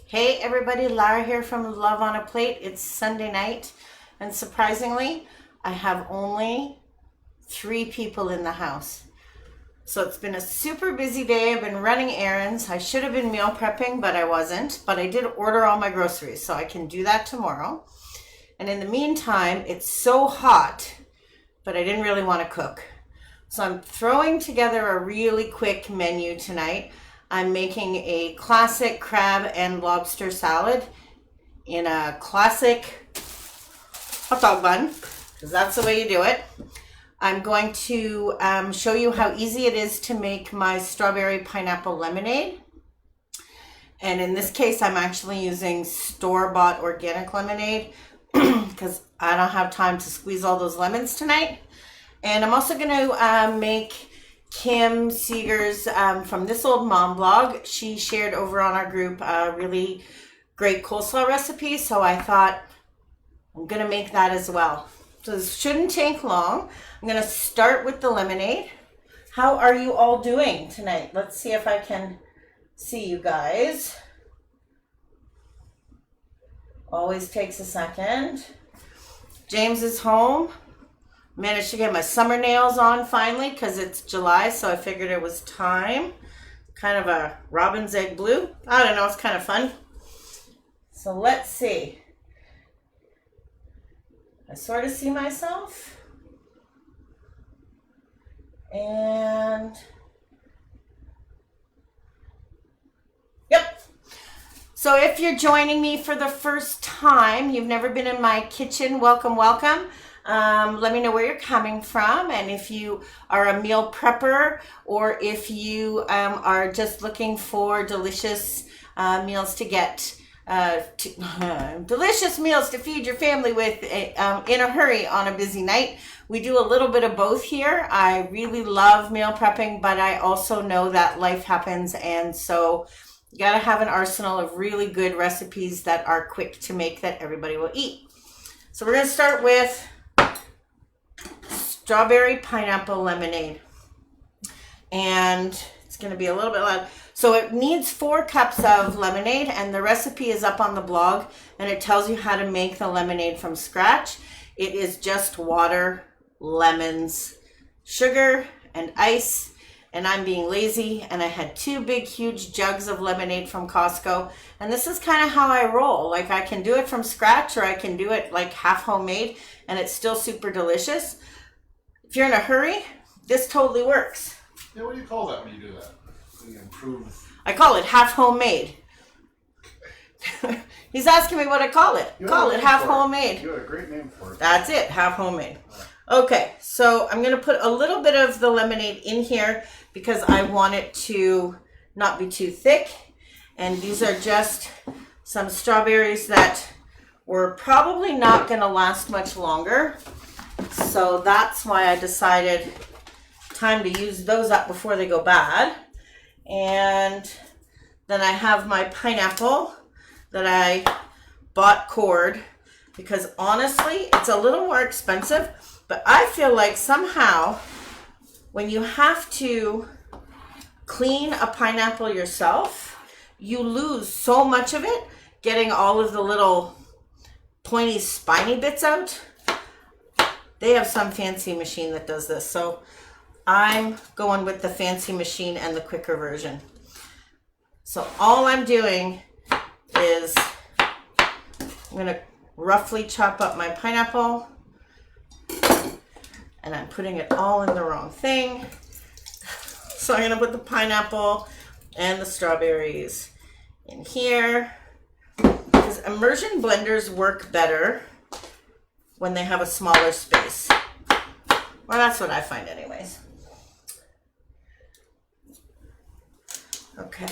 Hey everybody, Lara here from Love on a Plate. It's Sunday night, and surprisingly, I have only 3 people in the house. So it's been a super busy day. I've been running errands. I should have been meal prepping, but I wasn't. But I did order all my groceries, so I can do that tomorrow. And in the meantime, it's so hot, but I didn't really want to cook. So I'm throwing together a really quick menu tonight. I'm making a classic crab and lobster salad in a classic hot dog bun, because that's the way you do it. I'm going to show you how easy it is to make my strawberry pineapple lemonade. And in this case, I'm actually using store-bought organic lemonade because I don't have time to squeeze all those lemons tonight. And I'm also going to make Kim Seeger's from This Old Mom blog. She shared over on our group a really great coleslaw recipe, so I thought I'm gonna make that as well. So this shouldn't take long. I'm gonna start with the lemonade. How are you all doing tonight? Let's see if I can see you guys. Always takes a second. James is home. Managed to get my summer nails on finally because it's July, so I figured it was time. Kind of a robin's egg blue. I don't know, it's kind of fun. So let's see. I sort of see myself. And yep. So if you're joining me for the first time, you've never been in my kitchen, welcome, welcome. Let me know where you're coming from, and if you are a meal prepper or if you are just looking for delicious meals to get, delicious meals to feed your family with in a hurry on a busy night. We do a little bit of both here. I really love meal prepping, but I also know that life happens, and so you gotta have an arsenal of really good recipes that are quick to make that everybody will eat. So we're gonna start with strawberry pineapple lemonade, and it's going to be a little bit loud. So it needs 4 cups of lemonade, and the recipe is up on the blog, and it tells you how to make the lemonade from scratch. It is just water, lemons, sugar, and ice, and I'm being lazy, and I had 2 big huge jugs of lemonade from Costco, and this is kind of how I roll. Like, I can do it from scratch, or I can do it like half homemade, and it's still super delicious. If you're in a hurry, this totally works. Yeah, what do you call that when you do that? When you improve? I call it half homemade. He's asking me what I call it. Call it half homemade. You have a great name for it. That's it, half homemade. Okay, so I'm going to put a little bit of the lemonade in here because I want it to not be too thick. And these are just some strawberries that were probably not going to last much longer. So that's why I decided time to use those up before they go bad. And then I have my pineapple that I bought cored because honestly, it's a little more expensive, but I feel like somehow when you have to clean a pineapple yourself, you lose so much of it getting all of the little pointy spiny bits out. They have some fancy machine that does this, so I'm going with the fancy machine and the quicker version. So all I'm doing is I'm going to roughly chop up my pineapple, and I'm putting it all in the wrong thing. So I'm going to put the pineapple and the strawberries in here, because immersion blenders work better when they have a smaller space. Well, that's what I find anyways. Okay.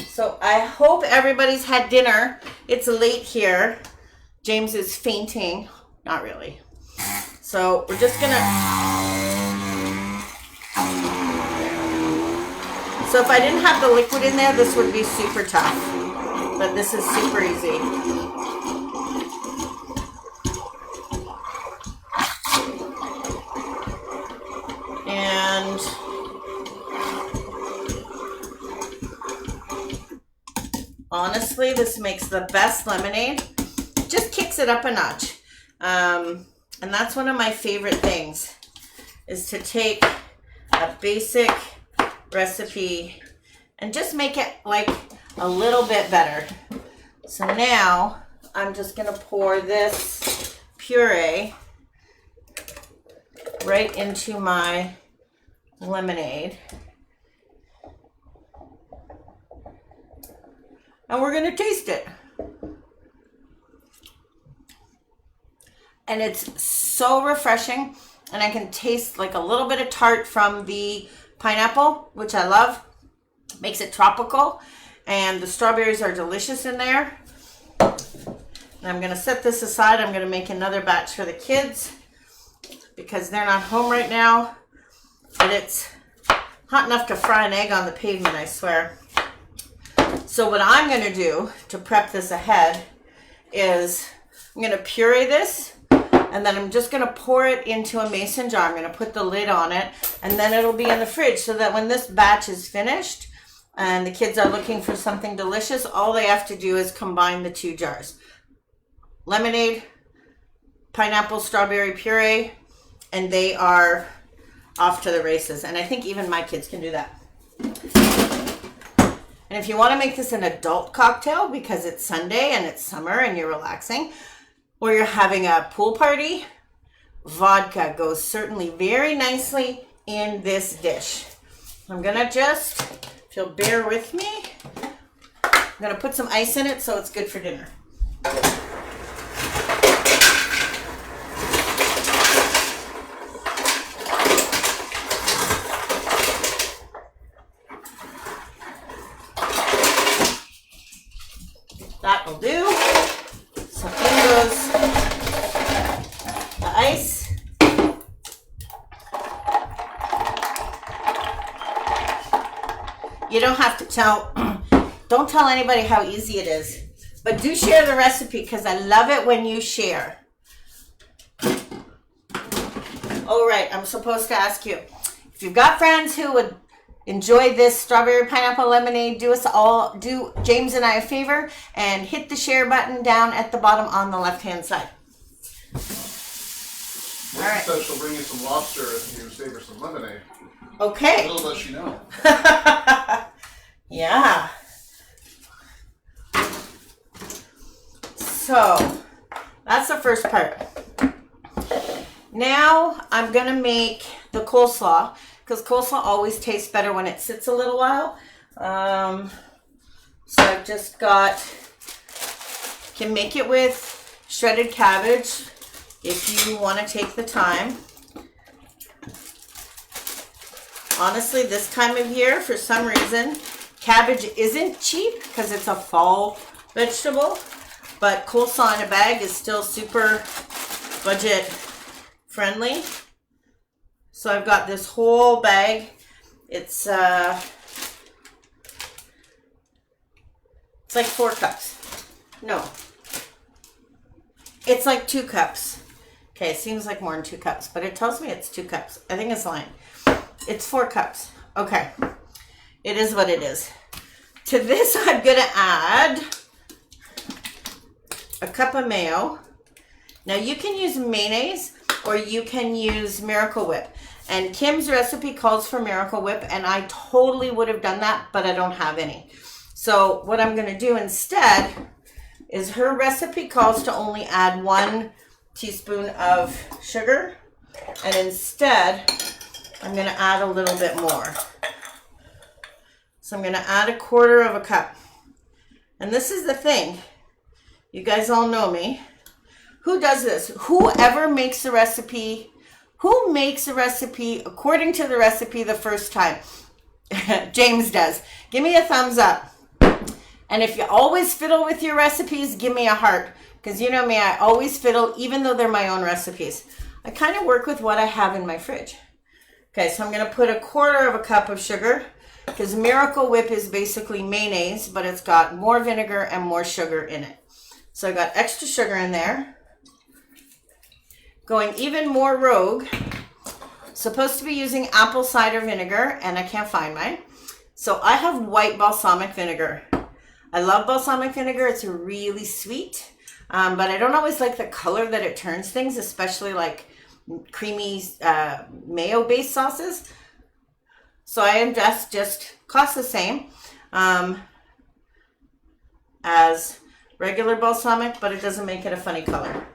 So I hope everybody's had dinner. It's late here. James is fainting. Not really. So we're just gonna... So if I didn't have the liquid in there, this would be super tough. But this is super easy. Honestly, this makes the best lemonade. Just kicks it up a notch. And that's one of my favorite things, is to take a basic recipe and just make it like a little bit better. So now I'm just gonna pour this puree right into my lemonade. And we're gonna taste it. And it's so refreshing, and I can taste like a little bit of tart from the pineapple, which I love. Makes it tropical, and the strawberries are delicious in there. And I'm gonna set this aside. I'm gonna make another batch for the kids because they're not home right now, but it's hot enough to fry an egg on the pavement, I swear. So what I'm gonna do to prep this ahead is I'm gonna puree this, and then I'm just gonna pour it into a mason jar. I'm gonna put the lid on it, and then it'll be in the fridge so that when this batch is finished and the kids are looking for something delicious, all they have to do is combine the two jars. Lemonade, pineapple, strawberry puree, and they are off to the races. And I think even my kids can do that. And if you want to make this an adult cocktail because it's Sunday and it's summer and you're relaxing, or you're having a pool party, vodka goes certainly very nicely in this dish. I'm gonna just, if you'll bear with me, I'm gonna put some ice in it so it's good for dinner. That'll do. So in goes the ice. You don't have to don't tell anybody how easy it is, but do share the recipe because I love it when you share. All right, I'm supposed to ask you, if you've got friends who would enjoy this strawberry pineapple lemonade, do James and I a favor and hit the share button down at the bottom on the left-hand side. All right. Said she'll bring you some lobster if you save her some lemonade. Okay. Little does she know. Yeah. So that's the first part. Now I'm gonna make the coleslaw, because coleslaw always tastes better when it sits a little while. So I've just can make it with shredded cabbage if you want to take the time. Honestly, this time of year, for some reason, cabbage isn't cheap because it's a fall vegetable, but coleslaw in a bag is still super budget friendly. So I've got this whole bag. It's like 4 cups. No. It's like 2 cups. Okay, it seems like more than 2 cups, but it tells me it's 2 cups. I think it's lying. It's 4 cups. Okay. It is what it is. To this, I'm going to add a cup of mayo. Now, you can use mayonnaise or you can use Miracle Whip. And Kim's recipe calls for Miracle Whip, and I totally would have done that, but I don't have any. So what I'm going to do instead is her recipe calls to only add 1 teaspoon of sugar, and instead I'm going to add a little bit more. So I'm going to add 1/4 cup. And this is the thing. You guys all know me. Who does this? Whoever makes the recipe, who makes a recipe according to the recipe the first time? James does. Give me a thumbs up. And if you always fiddle with your recipes, give me a heart. Because you know me, I always fiddle, even though they're my own recipes. I kind of work with what I have in my fridge. Okay, so I'm going to put 1/4 cup of sugar, because Miracle Whip is basically mayonnaise, but it's got more vinegar and more sugar in it. So I got extra sugar in there. Going even more rogue, supposed to be using apple cider vinegar, and I can't find mine. So I have white balsamic vinegar. I love balsamic vinegar. It's really sweet, but I don't always like the color that it turns things, especially like creamy mayo-based sauces. So I invest just costs the same as regular balsamic, but it doesn't make it a funny color.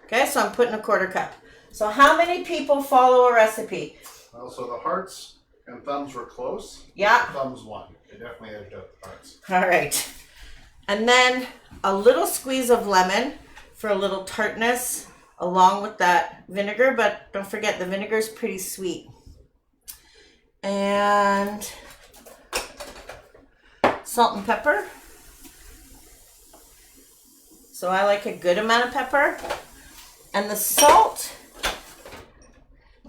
Okay, so I'm putting a 1/4 cup. So how many people follow a recipe? Well, so the hearts and thumbs were close. Yeah. The thumbs won. They definitely edged out the hearts. All right. And then a little squeeze of lemon for a little tartness along with that vinegar, but don't forget the vinegar is pretty sweet. And salt and pepper. So I like a good amount of pepper. And the salt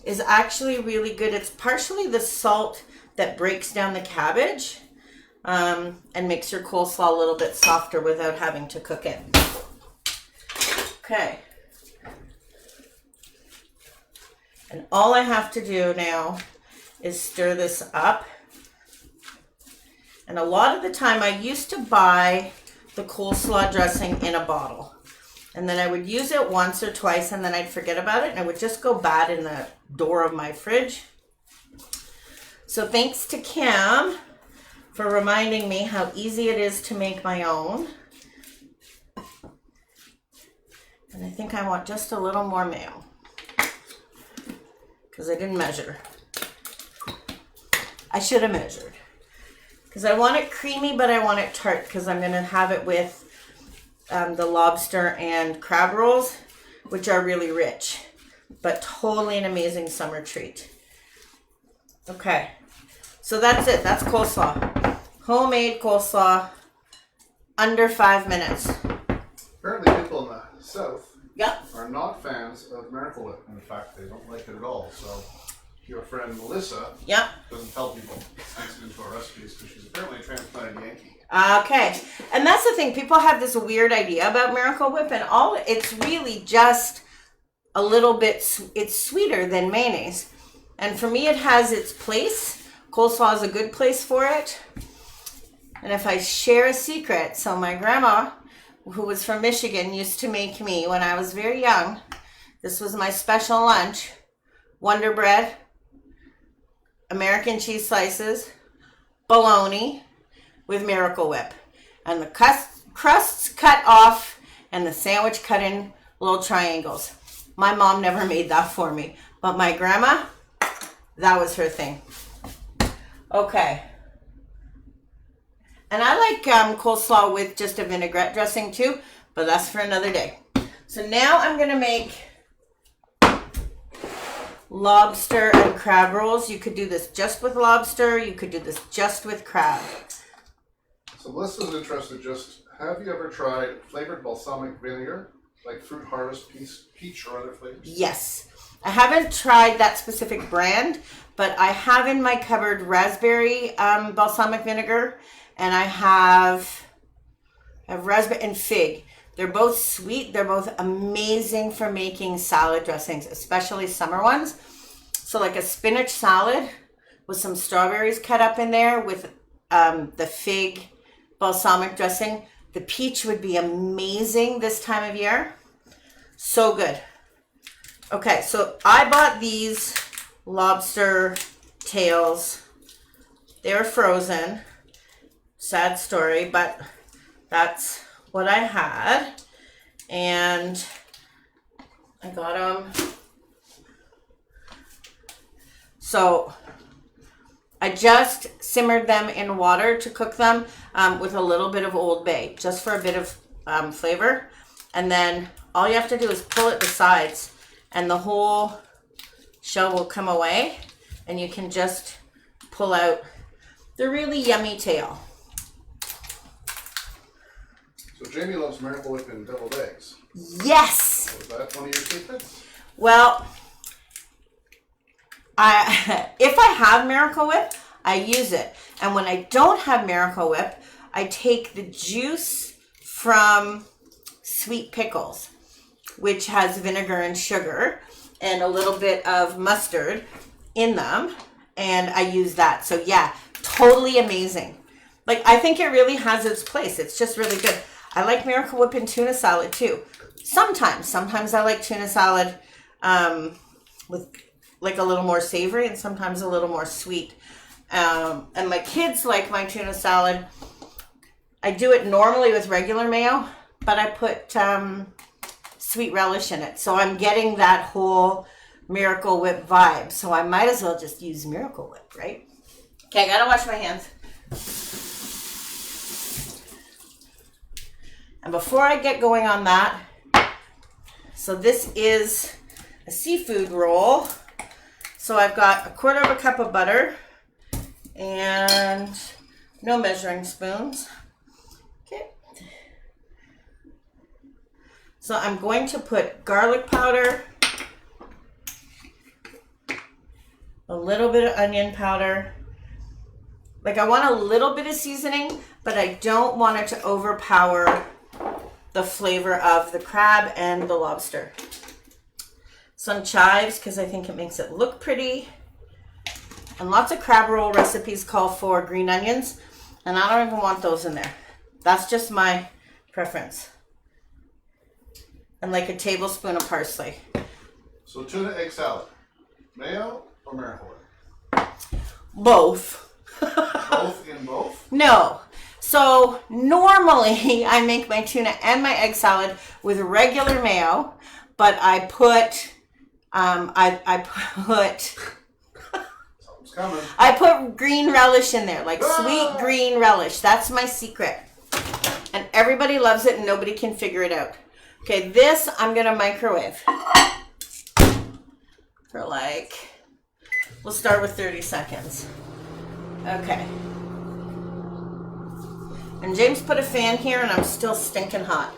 is actually really good. It's partially the salt that breaks down the cabbage and makes your coleslaw a little bit softer without having to cook it. Okay. And all I have to do now is stir this up. And a lot of the time I used to buy the coleslaw dressing in a bottle. And then I would use it once or twice and then I'd forget about it and it would just go bad in the door of my fridge. So thanks to Kim for reminding me how easy it is to make my own. And I think I want just a little more mayo because I didn't measure. I should have measured because I want it creamy, but I want it tart because I'm going to have it with the lobster and crab rolls, which are really rich, but totally an amazing summer treat. Okay, so that's it. That's coleslaw. Homemade coleslaw, under 5 minutes. Apparently people in the south Yep. are not fans of Miracle Whip. In fact, they don't like it at all. So your friend Melissa Yep. doesn't tell people thanks into our recipes because she's apparently a transplanted Yankee. Okay, and that's the thing. People have this weird idea about Miracle Whip, and it's really just a little bit. It's sweeter than mayonnaise, and for me, it has its place. Coleslaw is a good place for it. And if I share a secret, so my grandma, who was from Michigan, used to make me when I was very young. This was my special lunch: Wonder Bread, American cheese slices, bologna with Miracle Whip, and the crusts cut off and the sandwich cut in little triangles. My mom never made that for me, but my grandma, that was her thing. Okay. And I like coleslaw with just a vinaigrette dressing too, but that's for another day. So now I'm going to make lobster and crab rolls. You could do this just with lobster. You could do this just with crab. So Melissa's interested, have you ever tried flavored balsamic vinegar, like Fruit Harvest, peach, or other flavors? Yes. I haven't tried that specific brand, but I have in my cupboard raspberry balsamic vinegar, and I have raspberry and fig. They're both sweet. They're both amazing for making salad dressings, especially summer ones. So like a spinach salad with some strawberries cut up in there with the fig balsamic dressing. The peach would be amazing this time of year. So good. Okay, so I bought these lobster tails. They were frozen. Sad story, but that's what I had. And I got them. So I just simmered them in water to cook them with a little bit of Old Bay, just for a bit of flavor. And then all you have to do is pull at the sides and the whole shell will come away and you can just pull out the really yummy tail. So Jamie loves Miracle Whip and deviled eggs. Yes! Was that one of your secrets? Well, if I have Miracle Whip, I use it. And when I don't have Miracle Whip, I take the juice from sweet pickles, which has vinegar and sugar and a little bit of mustard in them. And I use that. So yeah, totally amazing. Like, I think it really has its place. It's just really good. I like Miracle Whip in tuna salad too. Sometimes I like tuna salad with like a little more savory and sometimes a little more sweet. And my kids like my tuna salad. I do it normally with regular mayo, but I put sweet relish in it. So I'm getting that whole Miracle Whip vibe. So I might as well just use Miracle Whip, right? Okay, I gotta wash my hands. And before I get going on that, so this is a seafood roll. So I've got 1/4 cup of butter and no measuring spoons. Okay. So I'm going to put garlic powder, a little bit of onion powder. Like, I want a little bit of seasoning, but I don't want it to overpower the flavor of the crab and the lobster. Some chives, because I think it makes it look pretty. And lots of crab roll recipes call for green onions, and I don't even want those in there. That's just my preference. And like a tablespoon of parsley. So tuna egg salad, mayo or Miracle Whip? Both. Both in both? No. So normally I make my tuna and my egg salad with regular mayo, but I put I put green relish in there, like sweet green relish. That's my secret. And everybody loves it and nobody can figure it out. Okay, this I'm gonna microwave for like, we'll start with 30 seconds. Okay. And James put a fan here and I'm still stinking hot.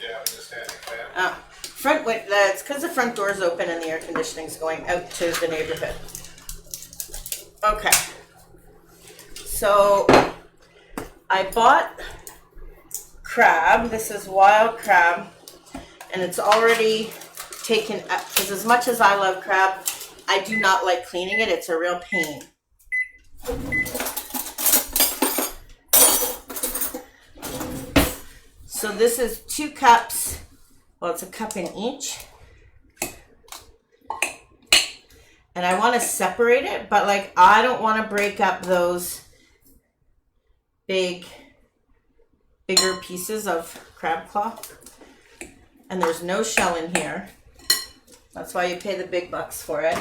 Yeah, I'm just standing fan. It's because the front door's open and the air conditioning's going out to the neighborhood. Okay. So I bought crab. This is wild crab. And it's already taken up, because as much as I love crab, I do not like cleaning it. It's a real pain. So this is 2 cups. Well, it's a cup in each. And I want to separate it, but like, I don't want to break up those bigger pieces of crab claw. And there's no shell in here. That's why you pay the big bucks for it.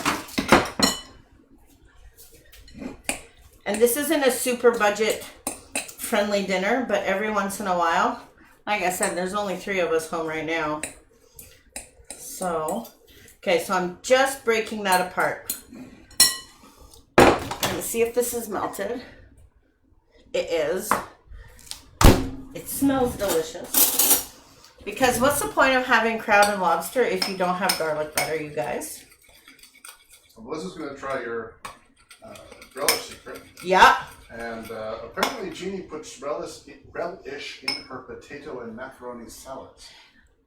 And this isn't a super budget friendly dinner, but every once in a while, like I said, there's only 3 of us home right now. So, okay, so I'm just breaking that apart. I'm gonna see if this is melted. It is. It smells delicious. Because what's the point of having crab and lobster if you don't have garlic butter, you guys? So Melissa's gonna try your relish secret. Yeah. And apparently Jeannie puts relish in her potato and macaroni salads.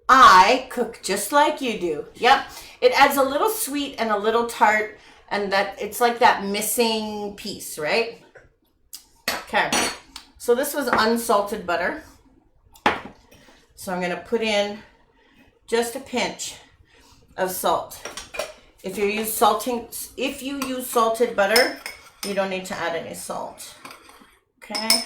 I cook just like you do. Yep. It adds a little sweet and a little tart, and that it's like that missing piece, right? Okay. So this was unsalted butter. So I'm going to put in just a pinch of salt. If you use salted butter, you don't need to add any salt. Okay.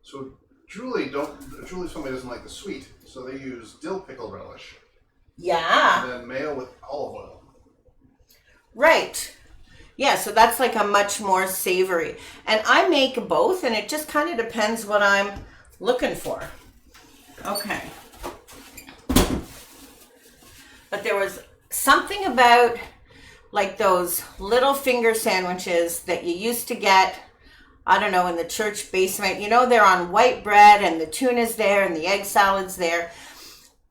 So Julie told me doesn't like the sweet, so they use dill pickle relish. Yeah. And then mayo with olive oil. Right. Yeah, so that's like a much more savory. And I make both, and it just kind of depends what I'm looking for. Okay. But there was something about like those little finger sandwiches that you used to get, I don't know, in the church basement. You know, they're on white bread and the tuna's there and the egg salad's there.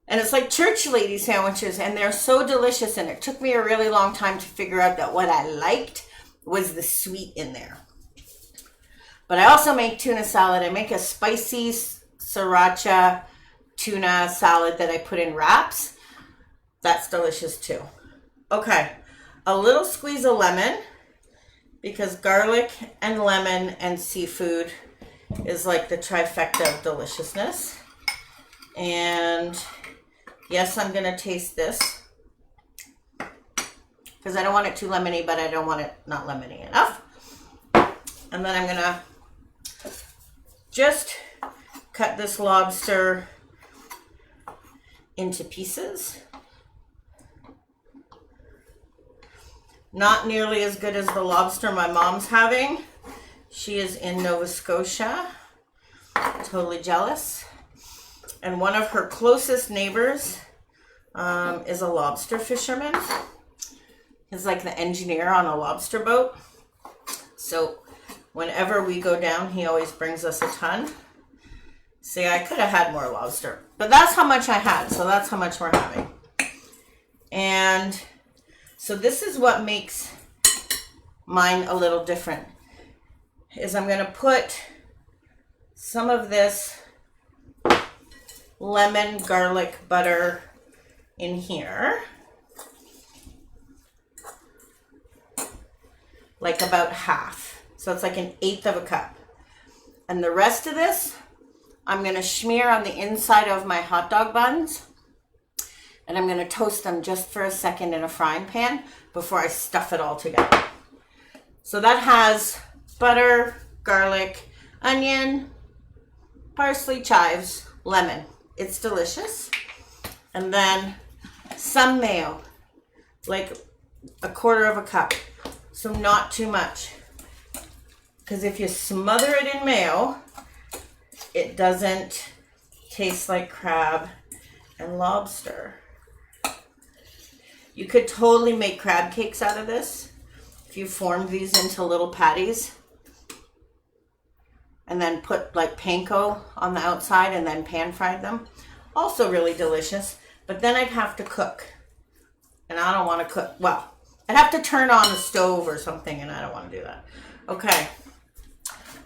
And it's like church lady sandwiches, and they're so delicious. And it took me a really long time to figure out that what I liked was the sweet in there. But I also make tuna salad. I make a spicy sriracha tuna salad that I put in wraps. That's delicious too. Okay, a little squeeze of lemon because garlic and lemon and seafood is like the trifecta of deliciousness. And yes, I'm gonna taste this because I don't want it too lemony, but I don't want it not lemony enough. And then I'm gonna just cut this lobster into pieces. Not nearly as good as the lobster my mom's having. She is in Nova Scotia. Totally jealous. And one of her closest neighbors is a lobster fisherman. He's like the engineer on a lobster boat. So whenever we go down, he always brings us a ton. See, I could have had more lobster, but that's how much I had. So that's how much we're having. And so this is what makes mine a little different, is I'm going to put some of this lemon garlic butter in here. Like about half. So it's like 1/8 of a cup. And the rest of this, I'm going to smear on the inside of my hot dog buns. And I'm going to toast them just for a second in a frying pan before I stuff it all together. So that has butter, garlic, onion, parsley, chives, lemon. It's delicious. And then some mayo, like 1/4 of a cup. So not too much. Because if you smother it in mayo, it doesn't taste like crab and lobster. You could totally make crab cakes out of this if you formed these into little patties and then put like panko on the outside and then pan fried them. Also really delicious, but then I'd have to cook. And I don't want to cook. Well, I'd have to turn on the stove or something, and I don't want to do that. Okay.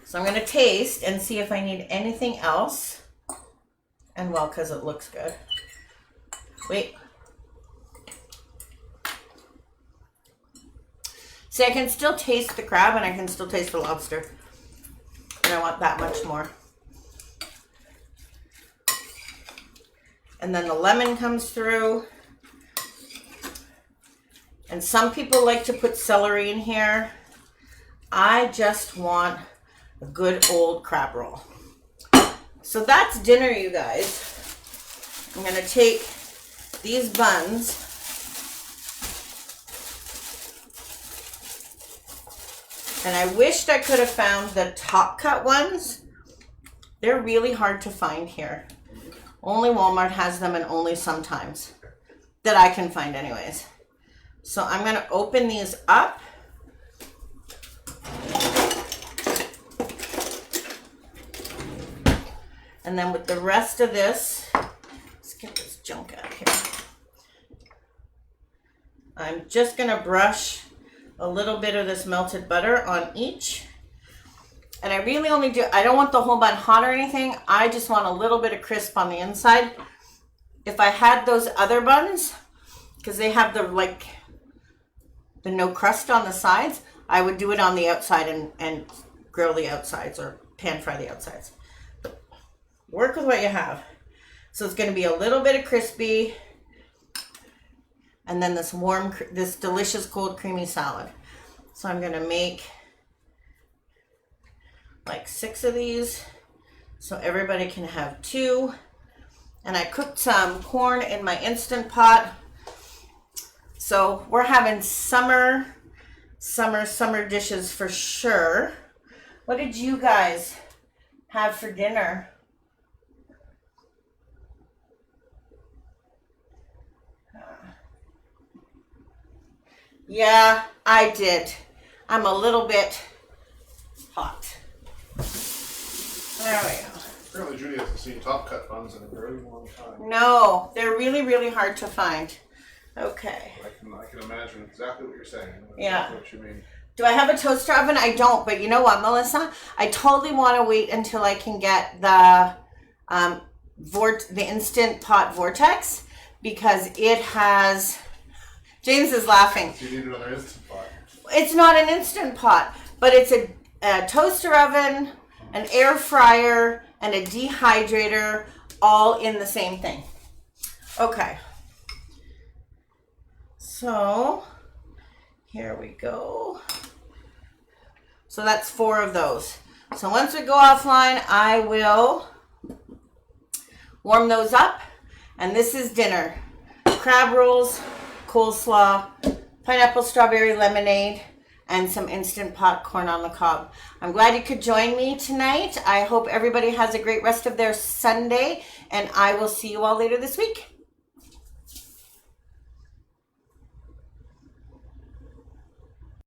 So I'm going to taste and see if I need anything else. And well, because it looks good. Wait. See, I can still taste the crab and I can still taste the lobster. And I want that much more. And then the lemon comes through. And some people like to put celery in here. I just want a good old crab roll. So that's dinner, you guys. I'm going to take these buns and I wished I could have found the top cut ones. They're really hard to find here. Only Walmart has them, and only sometimes that I can find anyways. So I'm going to open these up. And then with the rest of this, let's get this junk out here. I'm just going to brush a little bit of this melted butter on each. And I really only do, I don't want the whole bun hot or anything. I just want a little bit of crisp on the inside. If I had those other buns, because they have the no crust on the sides, I would do it on the outside and grill the outsides or pan fry the outsides. But work with what you have. So it's going to be a little bit of crispy, and then this delicious cold creamy salad. So I'm going to make like 6 of these so everybody can have 2. And I cooked some corn in my Instant Pot. So we're having summer dishes for sure. What did you guys have for dinner? Yeah, I did. I'm a little bit hot. There we go. Apparently Judy hasn't seen top cut buns in a very long time. No, they're really, really hard to find. Okay. I can imagine exactly what you're saying. Yeah. What you mean. Do I have a toaster oven? I don't, but you know what, Melissa? I totally want to wait until I can get the Instant Pot Vortex, because it has... James is laughing. So you need another Instant Pot. It's not an Instant Pot, but it's a toaster oven, an air fryer, and a dehydrator all in the same thing. Okay. So here we go. So that's 4 of those. So once we go offline, I will warm those up. And this is dinner. Crab rolls, coleslaw, pineapple strawberry lemonade, and some Instant Pot corn on the cob. I'm glad you could join me tonight. I hope everybody has a great rest of their Sunday, and I will see you all later this week.